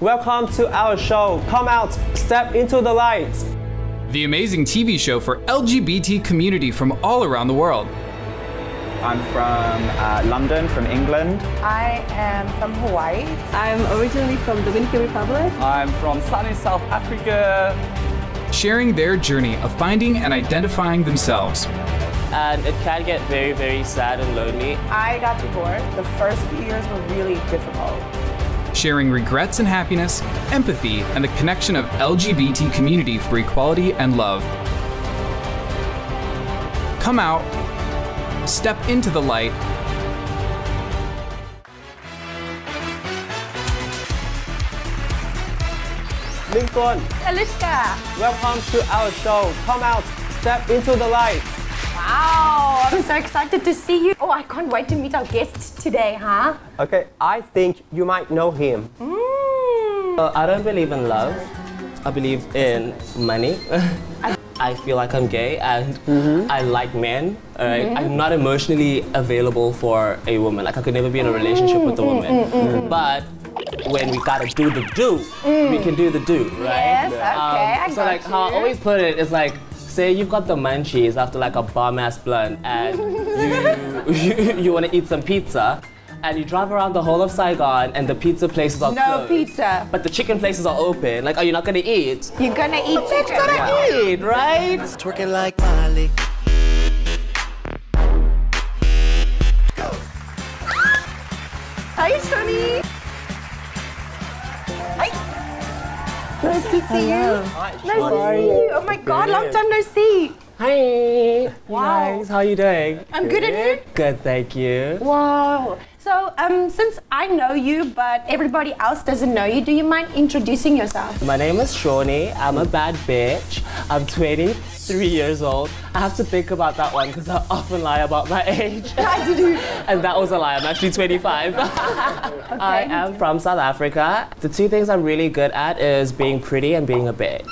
Welcome to our show. Come out, step into the light. The amazing TV show for LGBT community from all around the world. I'm from London, from England. I am from Hawaii. I'm originally from the Dominican Republic. I'm from sunny South Africa. Sharing their journey of finding and identifying themselves. And it can get very, very sad and lonely. I got divorced. The first few years were really difficult. Sharing regrets and happiness, empathy, and the connection of LGBT community for equality and love. Come out, step into the light, Lincoln, Alicia. welcome to our show. Come out, step into the light. Wow, I'm so excited to see you. Oh, I can't wait to meet our guest today, huh? Okay, I think you might know him. I don't believe in love. I believe in money. I feel like I'm gay and I like men. Alright, I'm not emotionally available for a woman. Like I could never be in a relationship with a woman. But when we gotta do the do, we can do the do, right? Yes, okay, so like how I always put it is like, say you've got the munchies after like a bomb-ass blunt and you want to eat some pizza and you drive around the whole of Saigon and the pizza places are No closed. pizza. But the chicken places are open. Like, are you not gonna eat? You're gonna eat chicken. Eat, right? Twerking like Miley. Hi, Shoni. Hi. Nice to see you. Nice to see you. Oh my God, long time no see. Hi. Wow. Guys, how you doing? I'm good and you? Good, thank you. Wow. So, since I know you, but everybody else doesn't know you, do you mind introducing yourself? My name is Shawnee. I'm a bad bitch. I'm 23 years old. I have to think about that one because I often lie about my age. And that was a lie. I'm actually 25. I am from South Africa. The two things I'm really good at is being pretty and being a bitch.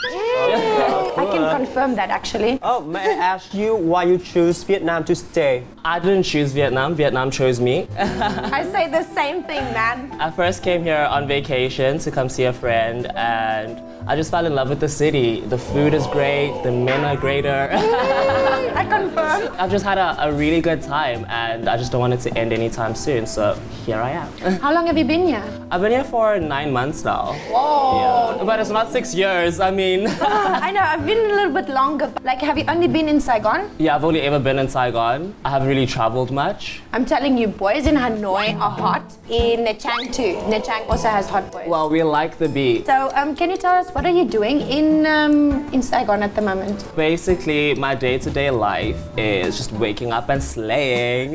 I can confirm that actually. Oh, may I ask you why you choose Vietnam to stay? I didn't choose Vietnam. Vietnam chose me. I say the same thing, man. I first came here on vacation to come see a friend and I just fell in love with the city. The food is great, the men are greater. I confirm. I've just had a really good time and I just don't want it to end anytime soon, so here I am. How long have you been here? I've been here for 9 months now. Whoa. Yeah. But it's not 6 years, I mean. I know, I've been a little bit longer. Like, have you only been in Saigon? Yeah, I've only ever been in Saigon. I haven't really traveled much. I'm telling you, boys in Hanoi are hot. In Nha Trang too. Nha Trang also has hot boys. Well, we like the beat. So, can you tell us what are you doing in Saigon at the moment? Basically, my day-to-day life is just waking up and slaying.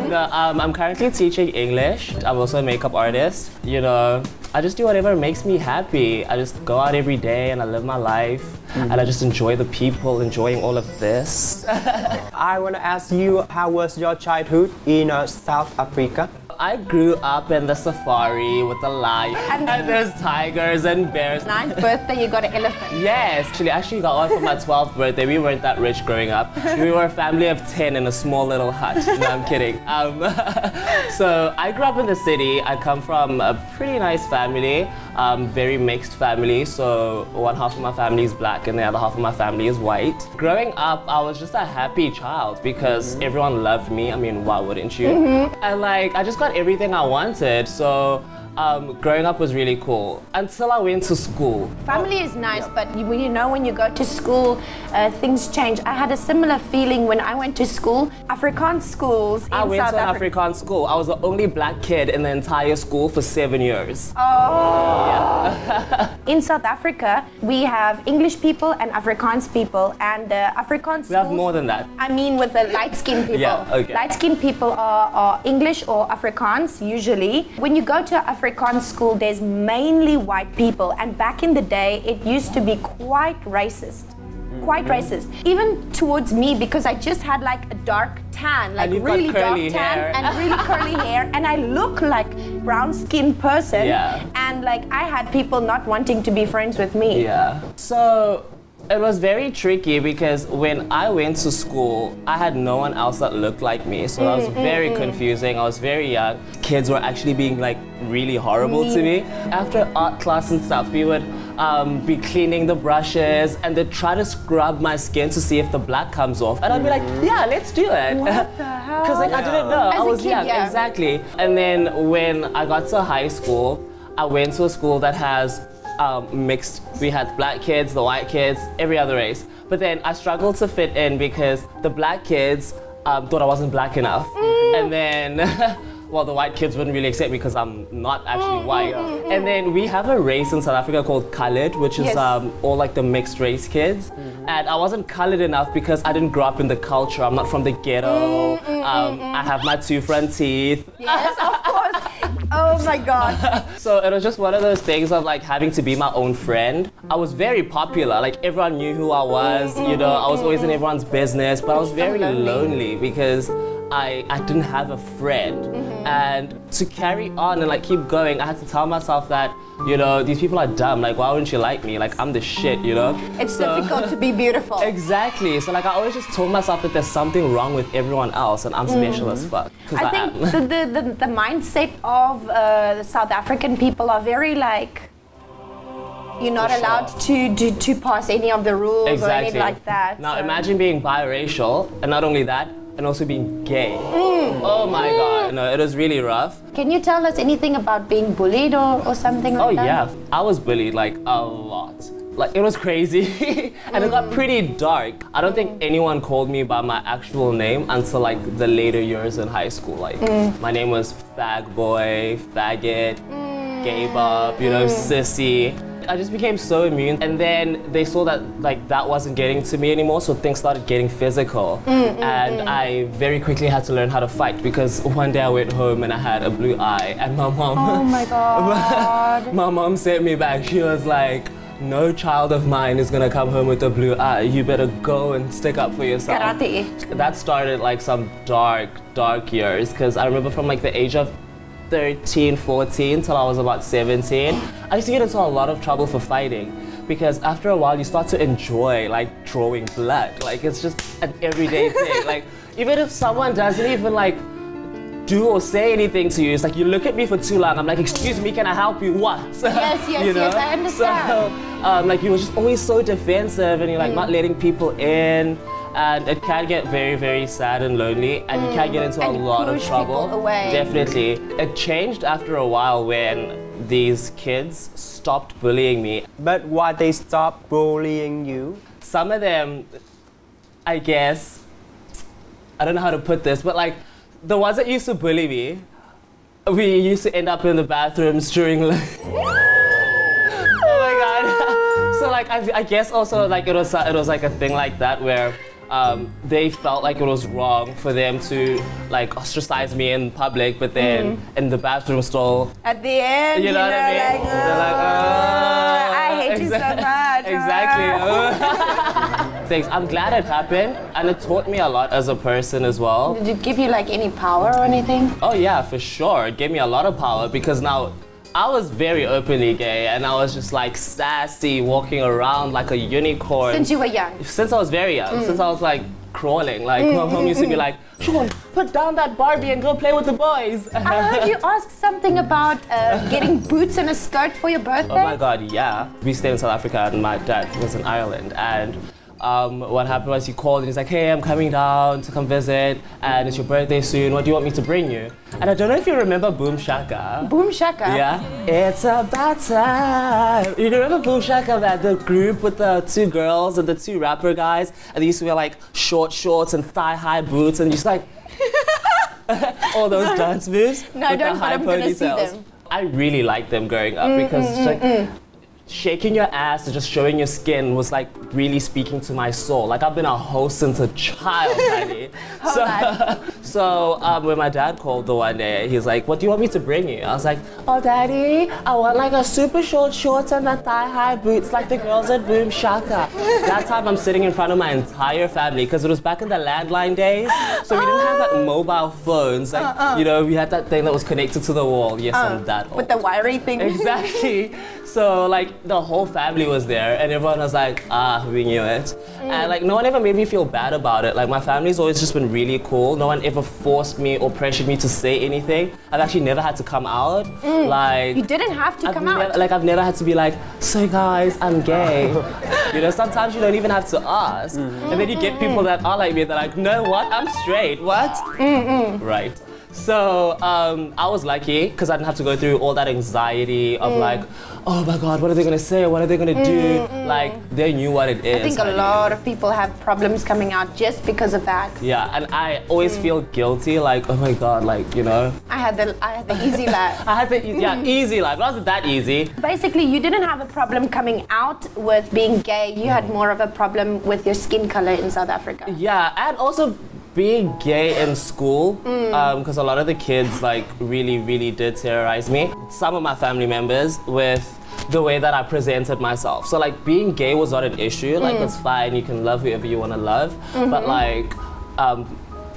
No, I'm currently teaching English. I'm also a makeup artist. You know, I just do whatever makes me happy. I just go out every day and I live my life. And I just enjoy the people, enjoying all of this. I want to ask you, how was your childhood in South Africa? I grew up in the safari with the lion, and there's tigers and bears. 9th birthday, you got an elephant. Yes, actually got one for my 12th birthday. We weren't that rich growing up. We were a family of 10 in a small little hut. No, I'm kidding. So I grew up in the city. I come from a pretty nice family, very mixed family. So one half of my family is black and the other half of my family is white. Growing up, I was just a happy child because everyone loved me. I mean, why wouldn't you? And like, I just got everything I wanted. So growing up was really cool until I went to school. Family is nice, but you know when you go to school, things change. I had a similar feeling when I went to school. Afrikaans schools in South Africa. I went to an Afrikaans school. I was the only black kid in the entire school for 7 years. Oh. Yeah. In South Africa, we have English people and Afrikaans people, and Afrikaans schools. We have more than that. I mean, with the light-skinned people. Yeah, okay. Light-skinned people are English or Afrikaans usually. When you go to Afrikaans school, there's mainly white people, and back in the day, it used to be quite racist. Quite racist. Even towards me, because I just had like a dark tan, like really dark tan and really curly hair, and I look like brown-skinned person. Yeah. And like I had people not wanting to be friends with me. Yeah. So It was very tricky because when I went to school, I had no one else that looked like me. So that was very confusing. I was very young. Kids were actually being like really horrible to me. After art class and stuff, we would be cleaning the brushes and they'd try to scrub my skin to see if the black comes off. And I'd be like, yeah, let's do it. What the hell? Because like, I didn't know. As I was a kid, young, yeah. exactly. And then when I got to high school, I went to a school that has mixed. We had black kids, the white kids, every other race. But then I struggled to fit in because the black kids thought I wasn't black enough. And then, well, the white kids wouldn't really accept me because I'm not actually white. And then we have a race in South Africa called colored, which is all like the mixed race kids. And I wasn't colored enough because I didn't grow up in the culture. I'm not from the ghetto. I have my 2 front teeth. Yes, of course. Oh my God. So it was just one of those things of like having to be my own friend. I was very popular, like everyone knew who I was, you know, I was always in everyone's business, but I was very lonely because I didn't have a friend. And to carry on and like keep going, I had to tell myself that, you know, these people are dumb, like why wouldn't you like me? Like I'm the shit, you know? It's difficult to be beautiful. Exactly, so like I always just told myself that there's something wrong with everyone else and I'm special as fuck. I think the mindset of the South African people are very like, you're not allowed to pass any of the rules or anything like that. Now imagine being biracial and not only that, and also being gay. Oh my God, no, it was really rough. Can you tell us anything about being bullied or something like that? Oh yeah, I was bullied like a lot. Like it was crazy and it got pretty dark. I don't think anyone called me by my actual name until like the later years in high school. Like my name was fag boy, faggot, gay bub, you know, sissy. I just became so immune, and then they saw that like that wasn't getting to me anymore, so things started getting physical. And I very quickly had to learn how to fight because one day I went home and I had a blue eye, and my mom. Oh my God. My mom sent me back. She was like, "No child of mine is gonna come home with a blue eye. You better go and stick up for yourself." Karate. That started like some dark years because I remember from like the age of 13, 14 till I was about 17, I used to get into a lot of trouble for fighting because after a while you start to enjoy like drawing blood. Like it's just an everyday thing. Like even if someone doesn't even like do or say anything to you, it's like you look at me for too long, I'm like, excuse me, can I help you? What? Yes, you know? Yes, I understand. So like you were just always so defensive and you're like not letting people in. And it can get very, very sad and lonely, and you can get into a lot of trouble. Away. Definitely. It changed after a while when these kids stopped bullying me. But why they stopped bullying you? Some of them, I guess, I don't know how to put this, but like the ones that used to bully me, we used to end up in the bathrooms during oh my God. So like I guess also like it was like a thing like that where they felt like it was wrong for them to like ostracize me in public, but then in the bathroom stall. At the end, you know what I mean? Like, they're like, I hate you so much. Exactly. Thanks. I'm glad it happened, and it taught me a lot as a person as well. Did it give you like any power or anything? Oh yeah, for sure. It gave me a lot of power because now I was very openly gay and I was just like sassy, walking around like a unicorn. Since you were young? Since I was very young, since I was like crawling. Like my mom used to be like, Sean, put down that Barbie and go play with the boys. I heard you ask something about getting boots and a skirt for your birthday. Oh my God, yeah. We stayed in South Africa and my dad was in Ireland, and what happened was he called and he's like, hey, I'm coming down to come visit and it's your birthday soon. What do you want me to bring you? And I don't know if you remember Boom Shaka. Boom Shaka? Yeah. It's about time. You remember Boom Shaka, that the group with the 2 girls and the 2 rapper guys, and they used to wear like short shorts and thigh-high boots and just like all those dance moves. No, I don't, the but high I'm gonna see ponytails. them. I really liked them growing up because it's like shaking your ass and just showing your skin was like really speaking to my soul. Like I've been a host since a child, honey. So when my dad called the one day, he's like, what do you want me to bring you? I was like, oh daddy, I want like a super short shorts and the thigh-high boots like the girls at Boom Shaka. That time I'm sitting in front of my entire family because it was back in the landline days. So we didn't have like mobile phones. Like, you know, we had that thing that was connected to the wall. Yes, I'm that old. With the wiry thing. Exactly. So like the whole family was there and everyone was like, we knew it. And like no one ever made me feel bad about it. Like my family's always just been really cool. No one ever forced me or pressured me to say anything. I've actually never had to come out. Like You didn't have to come out. Like I've never had to be like, so guys, I'm gay. You know, sometimes you don't even have to ask. And then you get people that are like me, they're like, no, what? I'm straight, what? Right. So I was lucky because I didn't have to go through all that anxiety of like, oh my God, what are they gonna say? What are they gonna do? Like they knew what it is. I think a lot of people have problems coming out just because of that. Yeah, and I always feel guilty, like, oh my God, like, you know. I had the easy life. I had the easy life. It wasn't that easy. Basically, you didn't have a problem coming out with being gay. You had more of a problem with your skin color in South Africa. Yeah, and also being gay in school, because a lot of the kids like really did terrorize me. Some of my family members with the way that I presented myself. So like being gay was not an issue. Like it's fine, you can love whoever you want to love. But like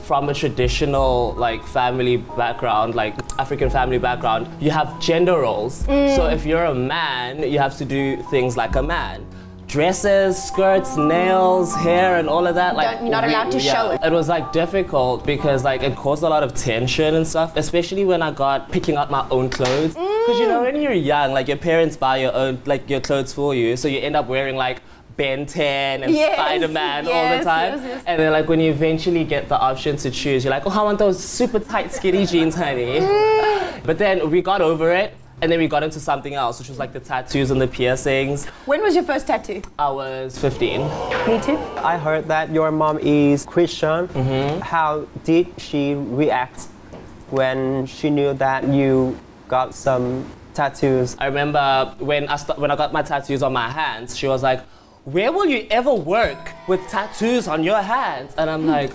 from a traditional like family background, like African family background, you have gender roles. So if you're a man, you have to do things like a man. Dresses, skirts, nails, hair, and all of that. Like you're not allowed to show it. It was like difficult because like it caused a lot of tension and stuff, especially when I got picking out my own clothes. Because you know when you're young, like your parents buy your own like your clothes for you, so you end up wearing like Ben 10 and Spider-Man all the time. And then like when you eventually get the option to choose, you're like, oh, I want those super tight skinny jeans, honey. But then we got over it. And then we got into something else, which was like the tattoos and the piercings. When was your first tattoo? I was 15. Me too. I heard that your mom is Christian. How did she react when she knew that you got some tattoos? I remember when I got my tattoos on my hands, she was like, where will you ever work with tattoos on your hands? And I'm like,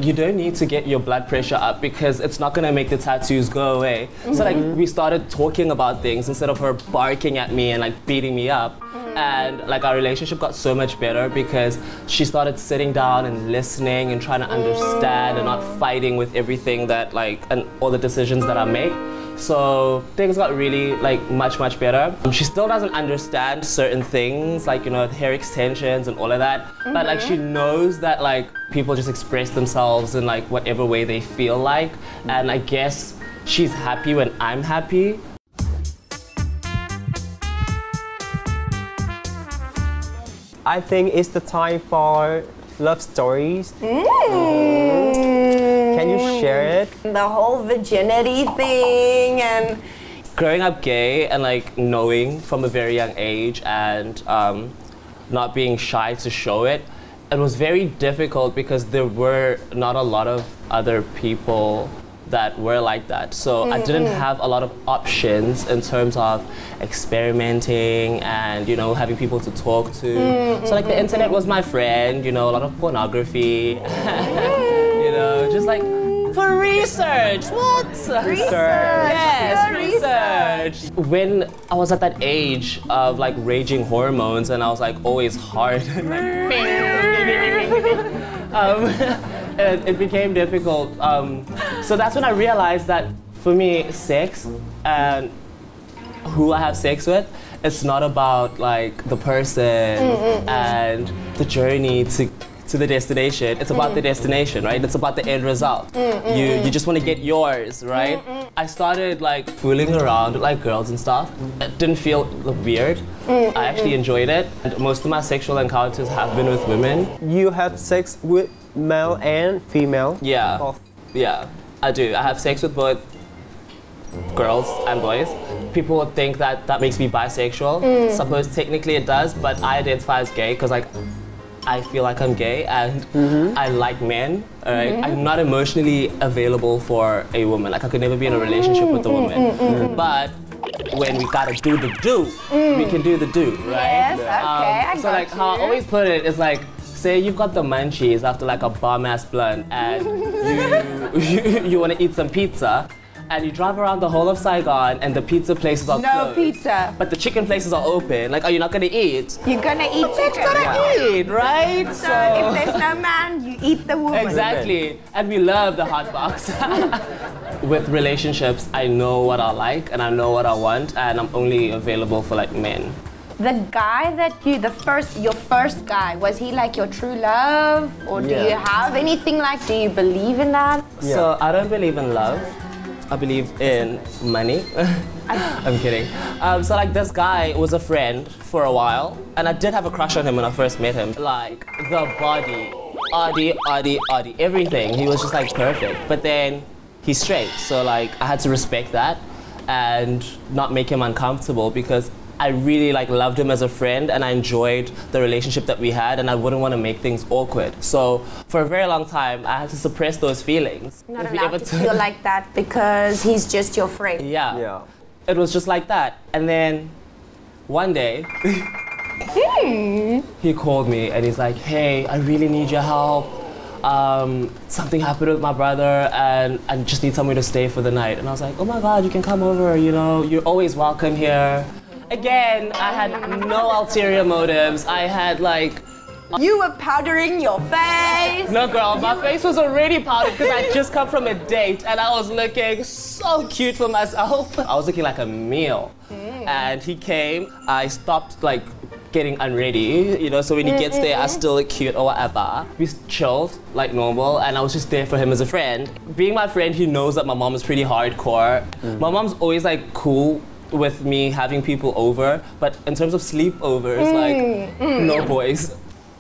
you don't need to get your blood pressure up because it's not gonna make the tattoos go away. So like we started talking about things instead of her barking at me and like beating me up. And like our relationship got so much better because she started sitting down and listening and trying to understand and not fighting with everything that like, and all the decisions that I make. So things got really like much better. She still doesn't understand certain things like, you know, hair extensions and all of that. But like she knows that like people just express themselves in like whatever way they feel like. And I guess she's happy when I'm happy. I think it's the time for love stories. Can you share it? The whole virginity thing and... Growing up gay and like knowing from a very young age and not being shy to show it, it was very difficult because there were not a lot of other people that were like that. So I didn't have a lot of options in terms of experimenting and, you know, having people to talk to. So like the internet was my friend, you know, a lot of pornography, you know, just like for research. What? Research. Yes, research. When I was at that age of like raging hormones and I was like always hard and like it became difficult. So that's when I realized that for me, sex and who I have sex with, it's not about like the person and the journey to the destination. It's about the destination, right? It's about the end result. You just want to get yours, right? I started like fooling around with like girls and stuff. It didn't feel weird. I actually enjoyed it. And most of my sexual encounters have been with women. You have sex with male and female? Yeah. Both. Yeah, I do. I have sex with both girls and boys. People would think that that makes me bisexual. Suppose technically it does, but I identify as gay because like I feel like I'm gay and I like men. Alright, I'm not emotionally available for a woman. Like I could never be in a relationship with a woman. But when we gotta do the do, we can do the do, right? Yes, okay, so like how I always put it is like, say you've got the munchies after like a bomb-ass blunt and you want to eat some pizza and you drive around the whole of Saigon and the pizza places are closed. No pizza. But the chicken places are open. Like, are you not going to eat? You're gonna eat chicken. Eat, right? So if there's no man, you eat the woman. Exactly. And we love the hot box. With relationships, I know what I like and I know what I want and I'm only available for like men. The guy that your first guy, was he like your true love? Or do you have anything like, do you believe in that? Yeah. So I don't believe in love. I believe in money. I'm kidding. So like this guy was a friend for a while, and I did have a crush on him when I first met him. Like the body, everything. He was just like perfect. But then he's straight, so like I had to respect that and not make him uncomfortable, because I really like loved him as a friend and I enjoyed the relationship that we had, and I wouldn't want to make things awkward. So for a very long time, I had to suppress those feelings. You're not allowed to feel like that because he's just your friend. Yeah. It was just like that. And then one day, he called me and he's like, hey, I really need your help. Something happened with my brother and I just need somewhere to stay for the night. And I was like, oh my God, you can come over, you know, you're always welcome here. Again, I had no ulterior motives. I had like... You were powdering your face. No girl, my face was already powdered because I just come from a date and I was looking so cute for myself. I was looking like a meal. And he came, I stopped like getting unready, you know, so when he gets there, I still look cute or whatever. We chilled like normal and I was just there for him as a friend. Being my friend, he knows that my mom is pretty hardcore. My mom's always like cool with me having people over, but in terms of sleepovers, like, no boys.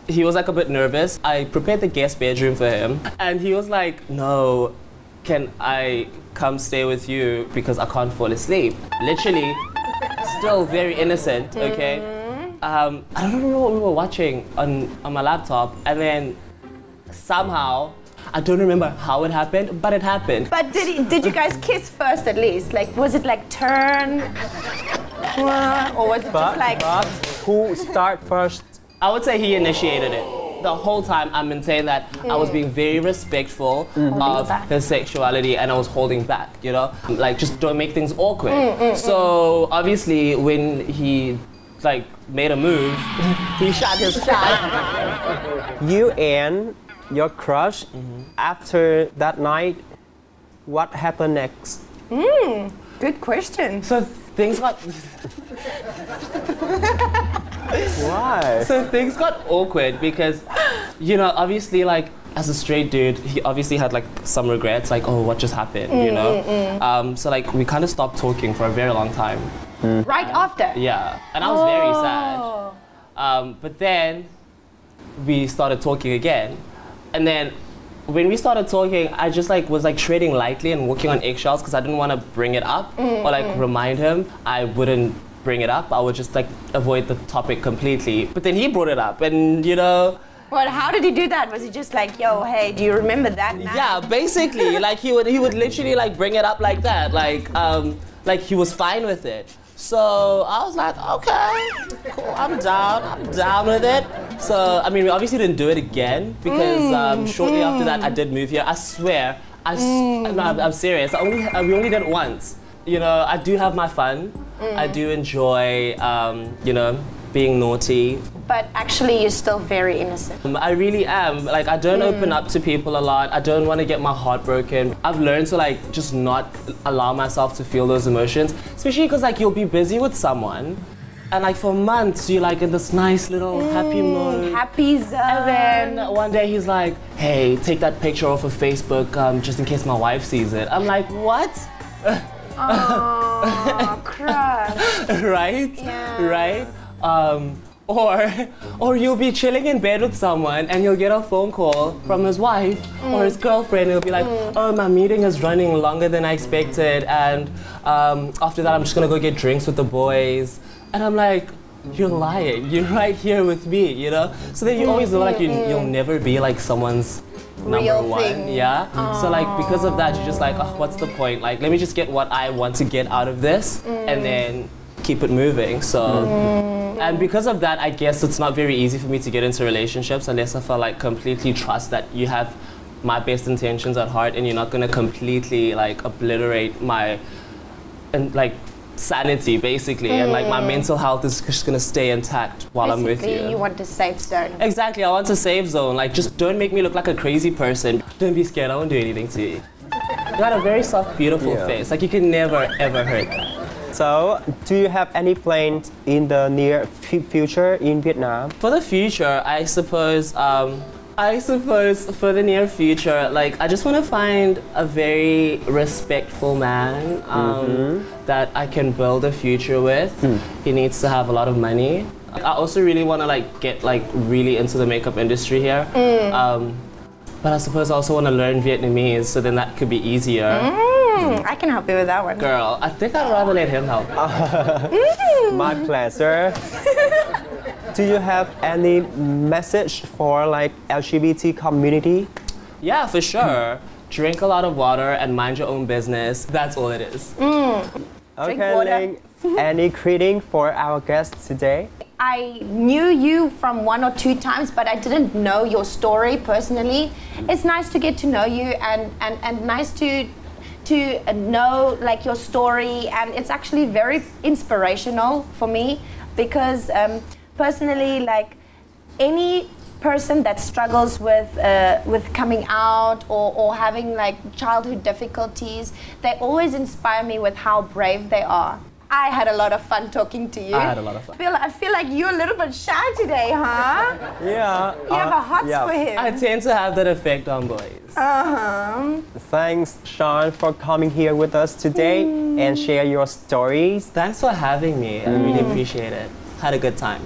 He was like a bit nervous. I prepared the guest bedroom for him and he was like, no, can I come stay with you because I can't fall asleep? Literally, still very innocent, okay? I don't remember what we were watching on my laptop, and then somehow, I don't remember how it happened, but it happened. But did you guys kiss first at least? Like, was it like turn? Or was it just like... But who start first? I would say he initiated it. The whole time I maintained that I was being very respectful of his sexuality and I was holding back, you know? Like, just don't make things awkward. So, obviously, when he, like, made a move, he shot his shot. You and your crush, after that night, what happened next? Good question. So things got... Why? So things got awkward because, you know, obviously, like, as a straight dude, he obviously had, like, some regrets, like, oh, what just happened, you know? So, like, we kind of stopped talking for a very long time. Right after? Yeah, and I was very sad. But then we started talking again. And then when we started talking, I just like was like treading lightly and walking on eggshells because I didn't want to bring it up or like remind him. I wouldn't bring it up. I would just like avoid the topic completely. But then he brought it up and, you know... Well, how did he do that? Was he just like, yo, hey, do you remember that night? Yeah, basically, like he would literally like bring it up like that. Like he was fine with it. So I was like, okay, cool, I'm down with it. So, I mean, we obviously didn't do it again because shortly after that, I did move here. I swear, I'm serious. We only did it once. You know, I do have my fun. I do enjoy, you know, being naughty. But actually, you're still very innocent. I really am. Like, I don't open up to people a lot. I don't want to get my heart broken. I've learned to, like, just not allow myself to feel those emotions. Especially because, like, you'll be busy with someone. And, like, for months, you're, like, in this nice little happy mode. Happy zone. And then one day he's like, hey, take that picture off of Facebook just in case my wife sees it. I'm like, what? Oh, crush. Right? Yeah. Right? Or you'll be chilling in bed with someone and you'll get a phone call from his wife or his girlfriend and he'll be like, oh, my meeting is running longer than I expected and after that I'm just gonna go get drinks with the boys. And I'm like, you're lying, you're right here with me, you know? So then you always know like you'll never be like someone's number Real one, thing. yeah? So like because of that, you're just like, oh, what's the point? Like, let me just get what I want to get out of this and then keep it moving, so. And because of that, I guess it's not very easy for me to get into relationships unless I feel like completely trust that you have my best intentions at heart and you're not gonna completely like obliterate my, like, sanity basically, and like my mental health is just gonna stay intact while I'm with you. You want a safe zone. Exactly, I want a safe zone. Like, just don't make me look like a crazy person. Don't be scared, I won't do anything to you. You got a very soft, beautiful face. Like, you can never, ever hurt that. So, do you have any plans in the near future in Vietnam? For the future, I suppose for the near future, like I just want to find a very respectful man that I can build a future with. He needs to have a lot of money. I also really want to like get like really into the makeup industry here. But I suppose I also want to learn Vietnamese, so then that could be easier. I can help you with that one. Girl, I think I'd rather let him help. My pleasure. Do you have any message for like LGBT community? Yeah, for sure. Drink a lot of water and mind your own business. That's all it is. Okay, water. Ling, any greeting for our guests today? I knew you from 1 or 2 times, but I didn't know your story personally. It's nice to get to know you and nice to know like your story, and it's actually very inspirational for me because personally, like any person that struggles with coming out or having like childhood difficulties, they always inspire me with how brave they are. I had a lot of fun talking to you. I had a lot of fun. I feel like you're a little bit shy today, huh? Yeah. You have a hots for him. I tend to have that effect on boys. Thanks, Sean, for coming here with us today and share your stories. Thanks for having me. I really appreciate it. Had a good time.